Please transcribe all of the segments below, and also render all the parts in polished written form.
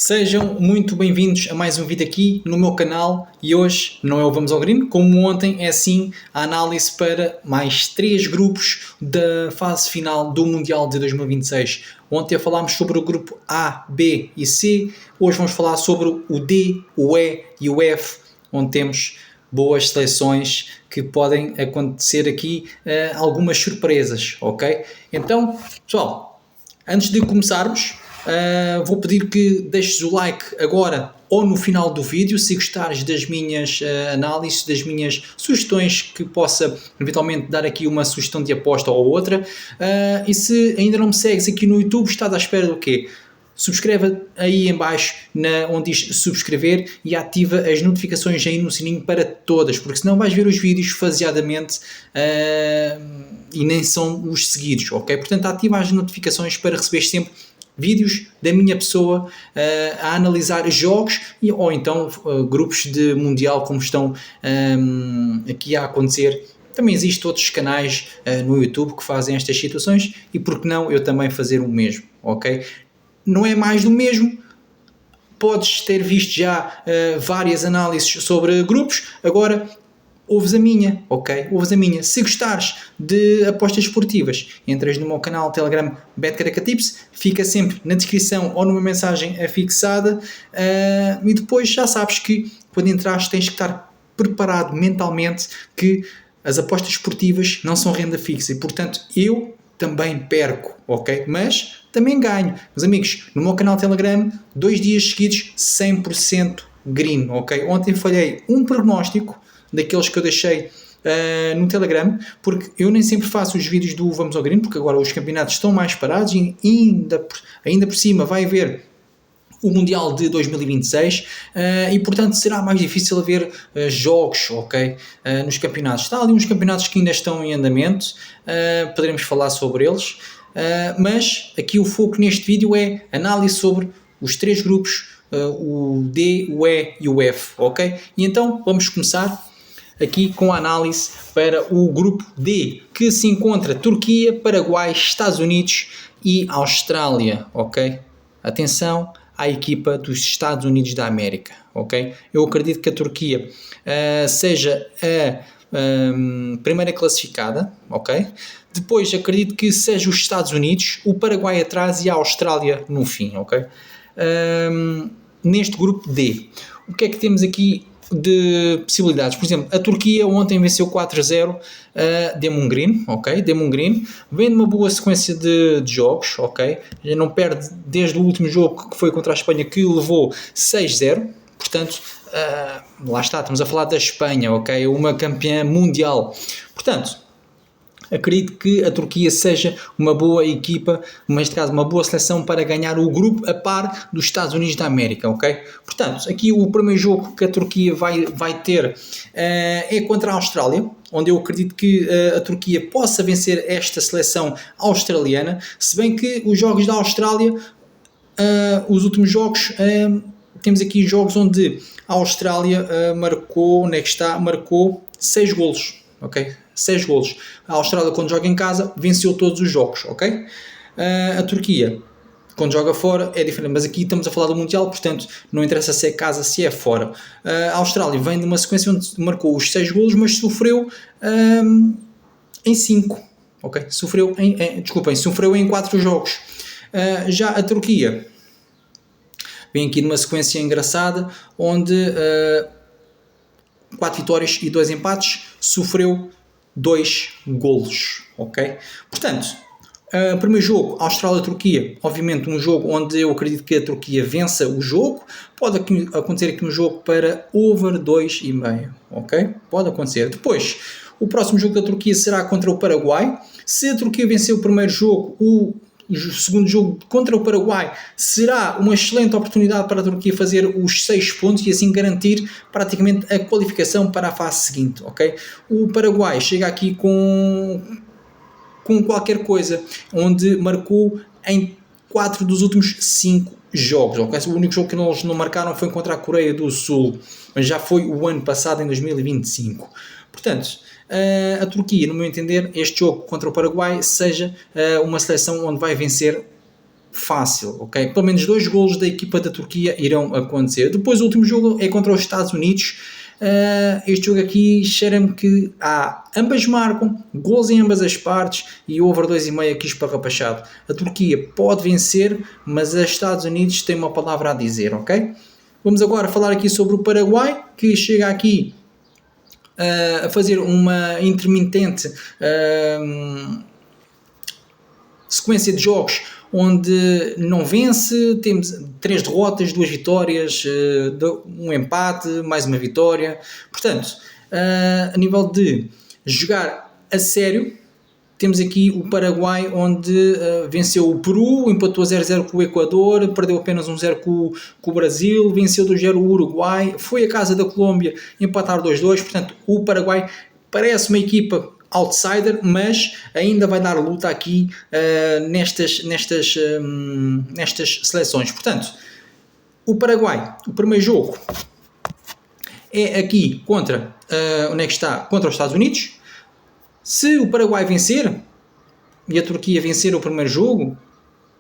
Sejam muito bem-vindos a mais um vídeo aqui no meu canal e hoje não é o Vamos ao Green, como ontem é sim a análise para mais 3 grupos da fase final do Mundial de 2026. Ontem falámos sobre o grupo A, B e C, hoje vamos falar sobre o D, o E e o F, onde temos boas seleções que podem acontecer aqui algumas surpresas, ok? Então, pessoal, antes de começarmos, vou pedir que deixes o like agora ou no final do vídeo, se gostares das minhas análises, das minhas sugestões, que possa eventualmente dar aqui uma sugestão de aposta ou outra. E se ainda não me segues aqui no YouTube, estás à espera do quê? Subscreve aí em baixo onde diz subscrever e ativa as notificações aí no sininho para todas, porque senão vais ver os vídeos faseadamente e nem são os seguidos, ok? Portanto, ativa as notificações para receber sempre vídeos da minha pessoa a analisar jogos ou então grupos de mundial como estão aqui a acontecer. Também existem outros canais no YouTube que fazem estas situações e por que não eu também fazer o mesmo, ok? Não é mais do mesmo, podes ter visto já várias análises sobre grupos, agora ouves a minha, ok? Ouves a minha. Se gostares de apostas esportivas, entras no meu canal Telegram BetCaracatips, fica sempre na descrição ou numa mensagem afixada e depois já sabes que quando entrares tens que estar preparado mentalmente que as apostas esportivas não são renda fixa e portanto eu também perco, ok? Mas também ganho. Meus amigos, no meu canal Telegram, 2 dias seguidos 100% green, ok? Ontem falhei um prognóstico daqueles que eu deixei no Telegram, porque eu nem sempre faço os vídeos do Vamos ao Green, porque agora os campeonatos estão mais parados e ainda por cima vai haver o Mundial de 2026 e portanto será mais difícil haver jogos, ok? Nos campeonatos. Está ali uns campeonatos que ainda estão em andamento, poderemos falar sobre eles, mas aqui o foco neste vídeo é análise sobre os 3 grupos, o D, o E e o F, ok? E então vamos começar aqui com a análise para o grupo D, que se encontra Turquia, Paraguai, Estados Unidos e Austrália, ok? Atenção à equipa dos Estados Unidos da América, ok? Eu acredito que a Turquia seja a primeira classificada, ok? Depois acredito que seja os Estados Unidos, o Paraguai atrás e a Austrália no fim, ok? Neste grupo D, o que é que temos aqui de possibilidades? Por exemplo, a Turquia ontem venceu 4-0 Demon Green, ok? Demon Green vem de uma boa sequência de jogos, ok? Já não perde desde o último jogo que foi contra a Espanha, que levou 6-0, portanto, lá está, estamos a falar da Espanha, ok? Uma campeã mundial, portanto, acredito que a Turquia seja uma boa equipa, neste caso uma boa seleção para ganhar o grupo a par dos Estados Unidos da América, ok? Portanto, aqui o primeiro jogo que a Turquia vai ter é contra a Austrália, onde eu acredito que a Turquia possa vencer esta seleção australiana, se bem que os jogos da Austrália, os últimos jogos, temos aqui jogos onde a Austrália marcou 6 golos, ok? 6 golos. A Austrália, quando joga em casa, venceu todos os jogos, ok? A Turquia, quando joga fora, é diferente, mas aqui estamos a falar do Mundial, portanto, não interessa se é casa, se é fora. A Austrália vem de uma sequência onde marcou os 6 golos, mas sofreu em 5, ok? Sofreu em 4 jogos. Já a Turquia vem aqui numa sequência engraçada, onde 4 vitórias e 2 empates, sofreu 2 golos, ok? Portanto, primeiro jogo, Austrália-Turquia, obviamente um jogo onde eu acredito que a Turquia vença o jogo, pode acontecer aqui um jogo para over 2,5, ok? Pode acontecer. Depois, o próximo jogo da Turquia será contra o Paraguai. Se a Turquia vencer o primeiro jogo, o segundo jogo contra o Paraguai será uma excelente oportunidade para a Turquia fazer os 6 pontos e assim garantir praticamente a qualificação para a fase seguinte, ok? O Paraguai chega aqui com qualquer coisa, onde marcou em 4 dos últimos 5 jogos, ok? O único jogo que eles não marcaram foi contra a Coreia do Sul, mas já foi o ano passado, em 2025. Portanto, a Turquia, no meu entender, este jogo contra o Paraguai seja uma seleção onde vai vencer fácil, ok? Pelo menos 2 golos da equipa da Turquia irão acontecer. Depois o último jogo é contra os Estados Unidos. Este jogo aqui cheira-me que ambas marcam, gols em ambas as partes e over 2,5 aqui esparrapachado. A Turquia pode vencer, mas os Estados Unidos têm uma palavra a dizer, ok? Vamos agora falar aqui sobre o Paraguai, que chega aqui a fazer uma intermitente sequência de jogos onde não vence, temos 3 derrotas, 2 vitórias, um empate, mais uma vitória. Portanto, a nível de jogar a sério, temos aqui o Paraguai, onde venceu o Peru, empatou 0-0 com o Equador, perdeu apenas 1-0 com o Brasil, venceu 2-0 o Uruguai, foi à casa da Colômbia empatar 2-2. Portanto, o Paraguai parece uma equipa outsider, mas ainda vai dar luta aqui nestas seleções. Portanto, o Paraguai, o primeiro jogo é aqui contra onde é que está? Contra os Estados Unidos. Se o Paraguai vencer e a Turquia vencer o primeiro jogo,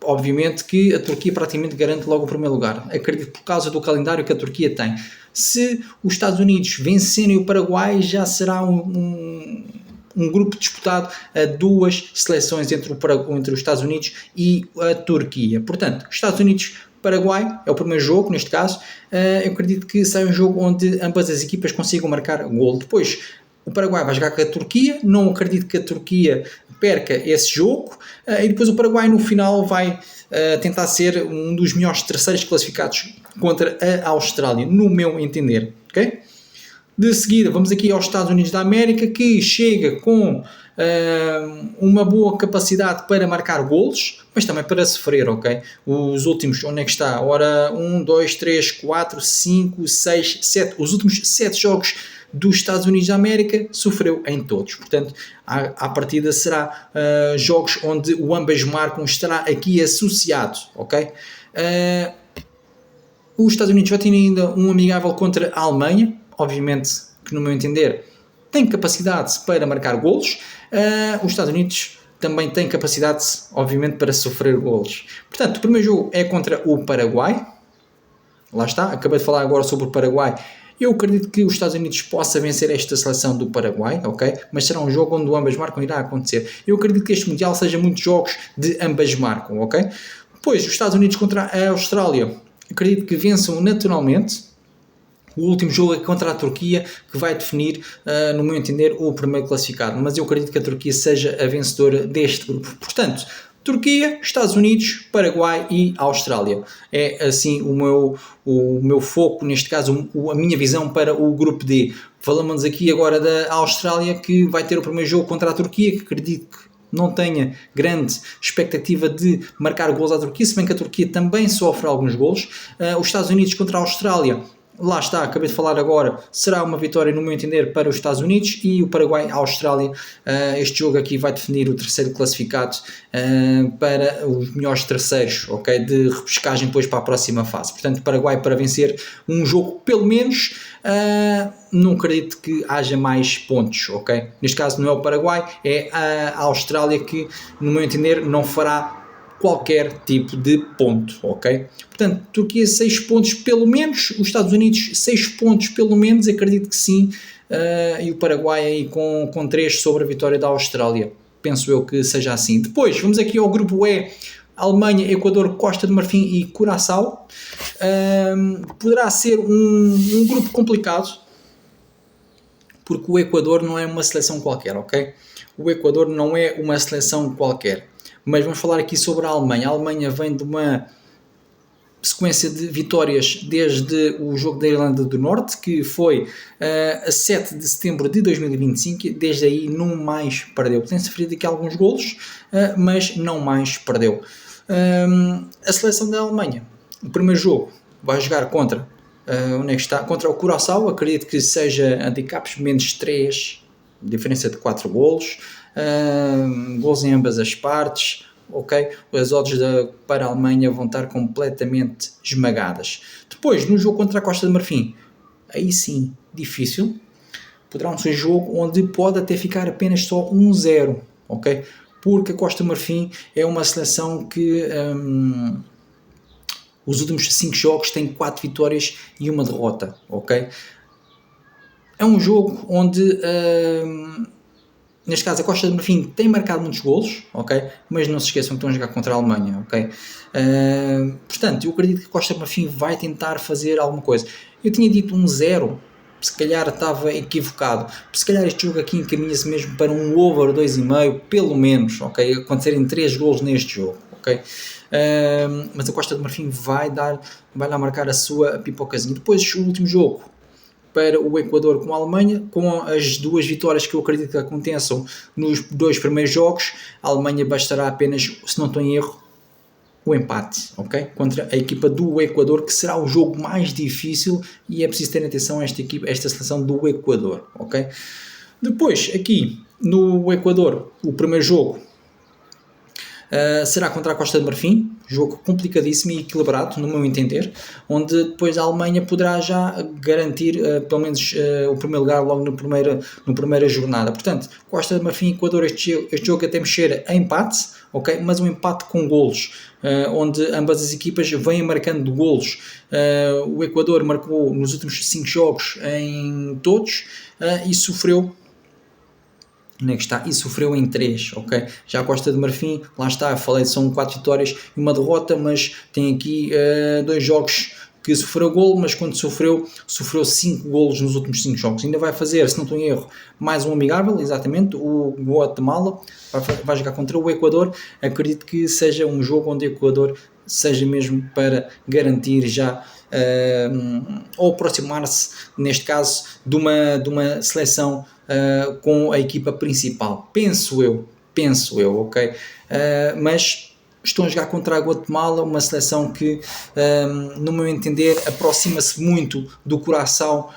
obviamente que a Turquia praticamente garante logo o primeiro lugar. Acredito por causa do calendário que a Turquia tem. Se os Estados Unidos vencerem o Paraguai, já será um grupo disputado a 2 seleções entre os Estados Unidos e a Turquia. Portanto, Estados Unidos-Paraguai é o primeiro jogo, neste caso. Eu acredito que sai um jogo onde ambas as equipas consigam marcar gol. Depois, o Paraguai vai jogar com a Turquia. Não acredito que a Turquia perca esse jogo. E depois o Paraguai, no final, vai tentar ser um dos melhores terceiros classificados contra a Austrália, no meu entender. Ok? De seguida, vamos aqui aos Estados Unidos da América, que chega com uma boa capacidade para marcar golos, mas também para sofrer, ok? Os últimos, onde é que está? Ora, 1, 2, 3, 4, 5, 6, 7. Os últimos 7 jogos dos Estados Unidos da América sofreu em todos. Portanto, à partida será jogos onde o ambas marcam estará aqui associado, ok? Os Estados Unidos já têm ainda um amigável contra a Alemanha, obviamente que no meu entender tem capacidade para marcar golos. Os Estados Unidos também têm capacidade, obviamente, para sofrer golos. Portanto, o primeiro jogo é contra o Paraguai. Lá está, acabei de falar agora sobre o Paraguai. Eu acredito que os Estados Unidos possa vencer esta seleção do Paraguai, ok? Mas será um jogo onde o ambas marcam irá acontecer. Eu acredito que este Mundial seja muitos jogos de ambas marcam, ok? Depois, os Estados Unidos contra a Austrália. Acredito que vençam naturalmente. O último jogo é contra a Turquia, que vai definir, no meu entender, o primeiro classificado. Mas eu acredito que a Turquia seja a vencedora deste grupo. Portanto, Turquia, Estados Unidos, Paraguai e Austrália. É assim o meu foco, neste caso, a minha visão para o grupo D. Falamos aqui agora da Austrália, que vai ter o primeiro jogo contra a Turquia, que acredito que não tenha grande expectativa de marcar gols à Turquia, se bem que a Turquia também sofre alguns gols. Os Estados Unidos contra a Austrália, lá está, acabei de falar agora, será uma vitória no meu entender para os Estados Unidos. E o Paraguai, a Austrália, este jogo aqui vai definir o terceiro classificado para os melhores terceiros, ok, de repescagem depois para a próxima fase. Portanto, Paraguai para vencer um jogo pelo menos, não acredito que haja mais pontos, ok? Neste caso não é o Paraguai, é a Austrália que, no meu entender, não fará qualquer tipo de ponto, ok? Portanto, Turquia 6 pontos pelo menos, os Estados Unidos 6 pontos pelo menos, acredito que sim, e o Paraguai aí com 3 sobre a vitória da Austrália, penso eu que seja assim. Depois, vamos aqui ao grupo E, Alemanha, Equador, Costa de Marfim e Curaçao. Poderá ser um grupo complicado, porque o Equador não é uma seleção qualquer, ok? O Equador não é uma seleção qualquer. Mas vamos falar aqui sobre a Alemanha. A Alemanha vem de uma sequência de vitórias desde o jogo da Irlanda do Norte, que foi a 7 de setembro de 2025. Desde aí não mais perdeu. Tem sofrido aqui alguns golos, mas não mais perdeu. A seleção da Alemanha, o primeiro jogo, vai jogar contra onde é que está? Contra o Curaçao. Acredito que seja handicaps menos 3, diferença de 4 golos. Gols em ambas as partes, ok? As odds para a Alemanha vão estar completamente esmagadas. Depois, no jogo contra a Costa de Marfim, aí sim, difícil. Poderá ser um jogo onde pode até ficar apenas só 1-0, ok? porque a Costa do Marfim é uma seleção que os últimos 5 jogos tem 4 vitórias e uma derrota, ok? É um jogo onde, neste caso, a Costa do Marfim tem marcado muitos golos, ok? Mas não se esqueçam que estão a jogar contra a Alemanha, ok? Portanto, eu acredito que a Costa do Marfim vai tentar fazer alguma coisa. Eu tinha dito 1-0, se calhar estava equivocado. Se calhar este jogo aqui encaminha-se mesmo para um over 2,5, pelo menos, ok? Acontecerem 3 golos neste jogo, ok? Mas a Costa do Marfim vai lá marcar a sua pipocazinha. Depois, o último jogo para o Equador com a Alemanha, com as 2 vitórias que eu acredito que aconteçam nos 2 primeiros jogos, a Alemanha bastará apenas, se não estou em erro, o empate, ok? Contra a equipa do Equador, que será o jogo mais difícil, e é preciso ter atenção a esta seleção do Equador, ok? Depois, aqui no Equador, o primeiro jogo será contra a Costa de Marfim, jogo complicadíssimo e equilibrado, no meu entender, onde depois a Alemanha poderá já garantir pelo menos o primeiro lugar logo na primeira jornada. Portanto, Costa de Marfim e Equador, este jogo até mexer a empate, ok? Mas um empate com golos, onde ambas as equipas vêm marcando golos. O Equador marcou nos últimos 5 jogos em todos e sofreu. Onde é que está? E sofreu em 3, ok? Já a Costa de Marfim, lá está, falei, são 4 vitórias e uma derrota, mas tem aqui 2 jogos que sofreu golo, mas quando sofreu 5 golos nos últimos 5 jogos. Ainda vai fazer, se não estou em erro, mais um amigável, exatamente, o Guatemala, vai jogar contra o Equador. Acredito que seja um jogo onde o Equador seja mesmo para garantir já ou aproximar-se, neste caso, de uma seleção com a equipa principal. Penso eu, ok? Mas estão a jogar contra a Guatemala, uma seleção que, no meu entender, aproxima-se muito do Curaçao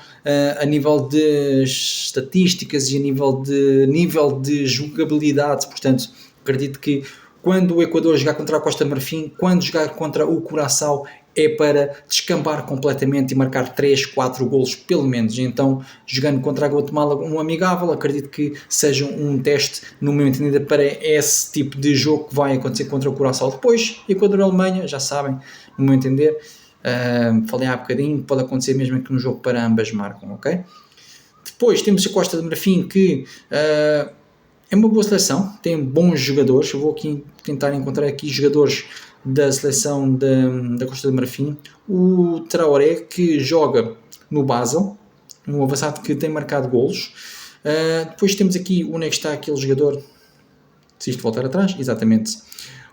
a nível de estatísticas e a nível de jogabilidade. Portanto, acredito que quando o Equador jogar contra a Costa Marfim, quando jogar contra o Curaçao, é para descambar completamente e marcar 3, 4 golos pelo menos. Então, jogando contra a Guatemala um amigável, acredito que seja um teste, no meu entender, para esse tipo de jogo que vai acontecer contra o Curaçao. Depois, Equador e Alemanha, já sabem, no meu entender, falei há bocadinho, pode acontecer mesmo que um jogo para ambas marcam, ok? Depois temos a Costa de Marfim, que é uma boa seleção, tem bons jogadores. Eu vou aqui tentar encontrar aqui jogadores da seleção da Costa do Marfim. O Traoré, que joga no Basel, um avançado que tem marcado golos. Depois temos aqui, onde é que está aquele jogador? Se isto voltar atrás, exatamente.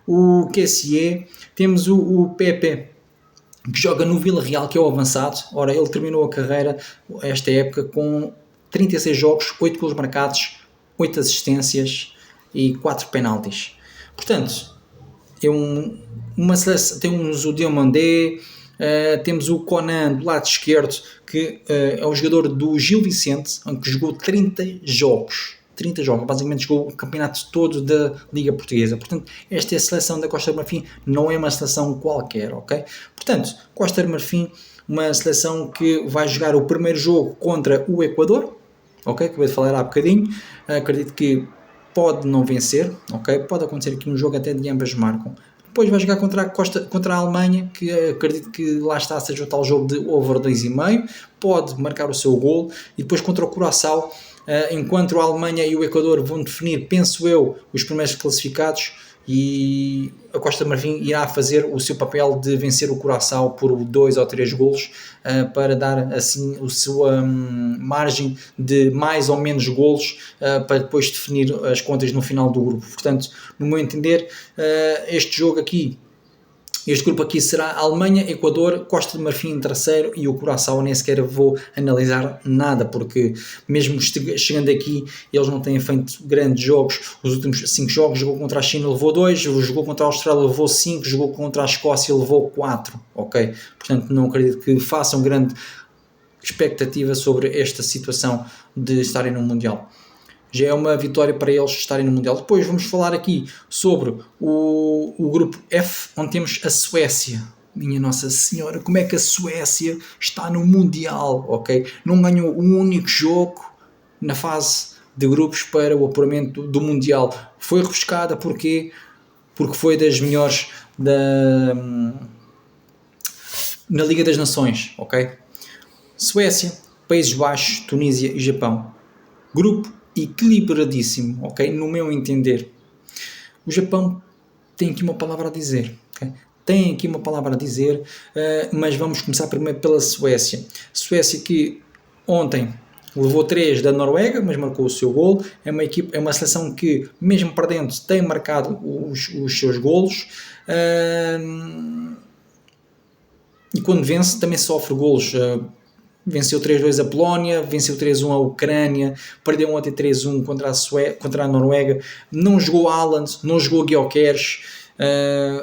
O QSE. Temos o Pepe, que joga no Vila Real, que é o avançado. Ora, ele terminou a carreira, esta época, com 36 jogos, 8 golos marcados, 8 assistências e 4 penaltis. Portanto, uma seleção, temos o Diomandé, temos o Conan do lado esquerdo, que é o jogador do Gil Vicente, que jogou 30 jogos, basicamente jogou o campeonato todo da Liga Portuguesa. Portanto, esta é a seleção da Costa do Marfim, não é uma seleção qualquer, ok? Portanto, Costa do Marfim, uma seleção que vai jogar o primeiro jogo contra o Equador, ok? Acabei de falar há bocadinho, acredito que pode não vencer, ok? Pode acontecer aqui um jogo até de ambas marcam. Depois vai jogar contra a Alemanha, que acredito que lá está, seja o tal jogo de over 2,5, pode marcar o seu gol, e depois contra o Curaçao, enquanto a Alemanha e o Equador vão definir, penso eu, os primeiros classificados, e a Costa de Marfim irá fazer o seu papel de vencer o Curaçao por 2 ou 3 golos, para dar assim a sua margem de mais ou menos golos, para depois definir as contas no final do grupo. Portanto, no meu entender, este grupo aqui será Alemanha, Equador, Costa de Marfim em terceiro, e o Curaçao nem sequer vou analisar nada, porque mesmo chegando aqui, eles não têm feito grandes jogos. Os últimos 5 jogos, jogou contra a China, levou 2, jogou contra a Austrália, levou 5, jogou contra a Escócia, levou 4, ok? Portanto, não acredito que façam grande expectativa sobre esta situação de estarem no Mundial. Já é uma vitória para eles estarem no Mundial. Depois vamos falar aqui sobre o grupo F, onde temos a Suécia. Minha Nossa Senhora, como é que a Suécia está no Mundial, ok? Não ganhou um único jogo na fase de grupos para o apuramento do Mundial. Foi refrescada porque foi das melhores na Liga das Nações, ok? Suécia, Países Baixos, Tunísia e Japão. Grupo equilibradíssimo, ok? No meu entender. O Japão tem aqui uma palavra a dizer, ok? Tem aqui uma palavra a dizer, mas vamos começar primeiro pela Suécia. Suécia que ontem levou 3 da Noruega, mas marcou o seu golo. É uma seleção que, mesmo perdendo, tem marcado os seus golos. E quando vence, também sofre golos. Venceu 3-2 a Polónia, venceu 3-1 a Ucrânia, perdeu ontem 3-1 contra a Noruega. Não jogou Haaland, não jogou Gyökeres,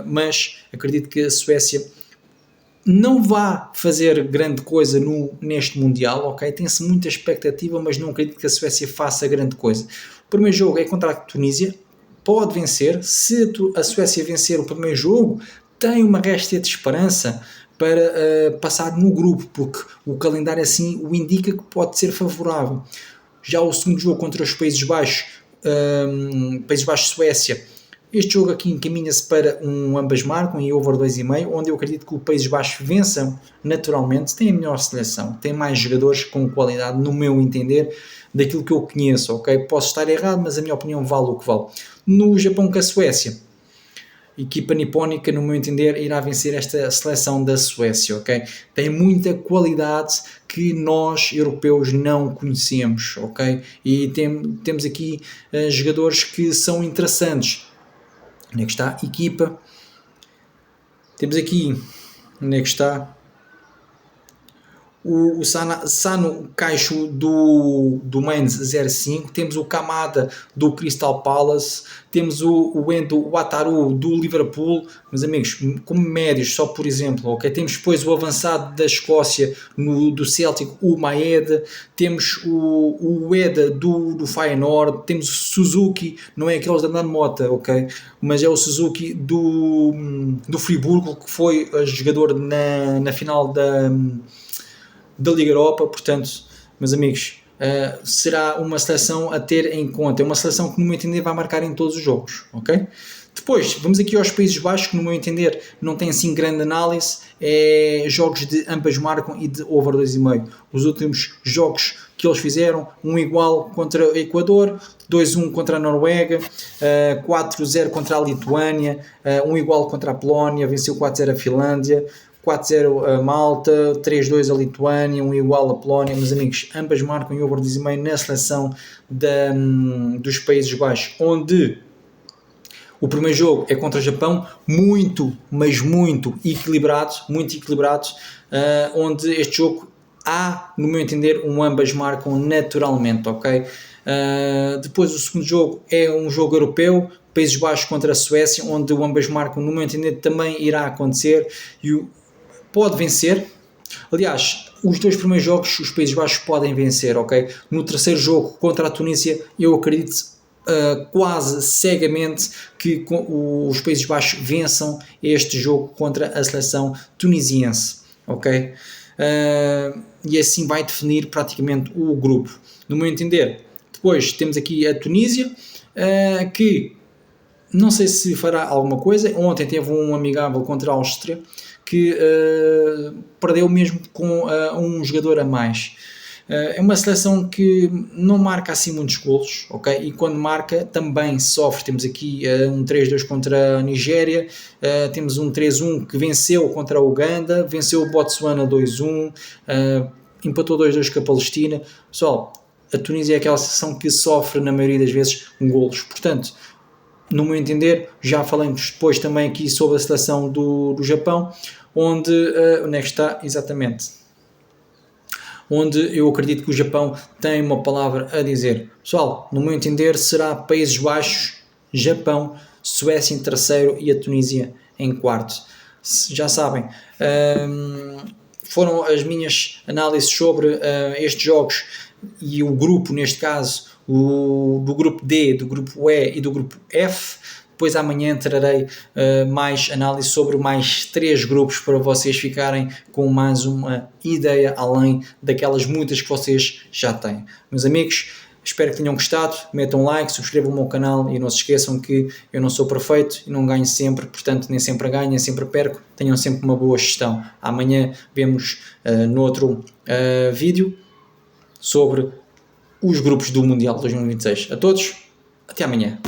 mas acredito que a Suécia não vai fazer grande coisa neste Mundial, ok? Tem-se muita expectativa, mas não acredito que a Suécia faça grande coisa. O primeiro jogo é contra a Tunísia, pode vencer. Se a Suécia vencer o primeiro jogo, tem uma réstia de esperança para passar no grupo, porque o calendário assim o indica que pode ser favorável. Já o segundo jogo contra os Países Baixos, Suécia, este jogo aqui encaminha-se para ambas marcam e over 2,5, onde eu acredito que o Países Baixos vençam naturalmente. Tem a melhor seleção, tem mais jogadores com qualidade, no meu entender, daquilo que eu conheço, ok? Posso estar errado, mas a minha opinião vale o que vale. No Japão com a Suécia, equipa nipónica, no meu entender, irá vencer esta seleção da Suécia, ok? Tem muita qualidade que nós, europeus, não conhecemos, ok? E temos aqui jogadores que são interessantes. Onde é que está a equipa? Temos aqui, onde é que está? O Sano Caixo do Mainz 05, temos o Kamada do Crystal Palace, temos o Endo Wataru do Liverpool, meus amigos, como médios, só por exemplo, ok? Temos depois o avançado da Escócia do Celtic, o Maeda, temos o Ueda do Feyenoord, temos o Suzuki, não é aqueles da Nanmota, ok? Mas é o Suzuki do Friburgo, que foi jogador na final da Liga Europa. Portanto, meus amigos, será uma seleção a ter em conta. É uma seleção que, no meu entender, vai marcar em todos os jogos, ok? Depois, vamos aqui aos Países Baixos, que, no meu entender, não tem assim grande análise. É jogos de ambas marcam e de over 2,5. Os últimos jogos que eles fizeram, um igual contra o Equador, 2-1 contra a Noruega, 4-0 contra a Lituânia, um igual contra a Polónia, venceu 4-0 a Finlândia, 4-0 a Malta, 3-2 a Lituânia, um igual a Polónia. Meus amigos, ambas marcam em over 2,5 na seleção dos Países Baixos, onde o primeiro jogo é contra o Japão, muito, mas muito equilibrado, onde este jogo há, no meu entender, ambas marcam naturalmente, ok? Depois o segundo jogo é um jogo europeu, Países Baixos contra a Suécia, onde o ambas marcam, no meu entender, também irá acontecer e pode vencer. Aliás, os dois primeiros jogos os Países Baixos podem vencer, ok? No terceiro jogo contra a Tunísia, eu acredito quase cegamente que os Países Baixos vençam este jogo contra a seleção tunisiense, ok? E assim vai definir praticamente o grupo, no meu entender. Depois temos aqui a Tunísia, que não sei se fará alguma coisa. Ontem teve um amigável contra a Áustria, que perdeu mesmo com um jogador a mais. É uma seleção que não marca assim muitos golos, ok? E quando marca também sofre. Temos aqui um 3-2 contra a Nigéria, temos um 3-1 que venceu contra a Uganda, venceu o Botsuana 2-1, empatou 2-2 com a Palestina. Pessoal, a Tunísia é aquela seleção que sofre na maioria das vezes golos. Portanto, no meu entender, já falamos depois também aqui sobre a seleção do Japão, onde é que está exatamente? Onde eu acredito que o Japão tem uma palavra a dizer. Pessoal, no meu entender, será Países Baixos, Japão, Suécia em terceiro e a Tunísia em quarto. Já sabem, foram as minhas análises sobre estes jogos e o grupo, neste caso, do grupo D, do grupo E e do grupo F. Depois amanhã trarei mais análise sobre mais 3 grupos para vocês ficarem com mais uma ideia além daquelas muitas que vocês já têm. Meus amigos, espero que tenham gostado, metam um like, subscrevam o meu canal e não se esqueçam que eu não sou perfeito e não ganho sempre, portanto nem sempre ganho, nem sempre perco, tenham sempre uma boa gestão. Amanhã vemos no outro vídeo sobre os grupos do Mundial 2026. A todos, até amanhã.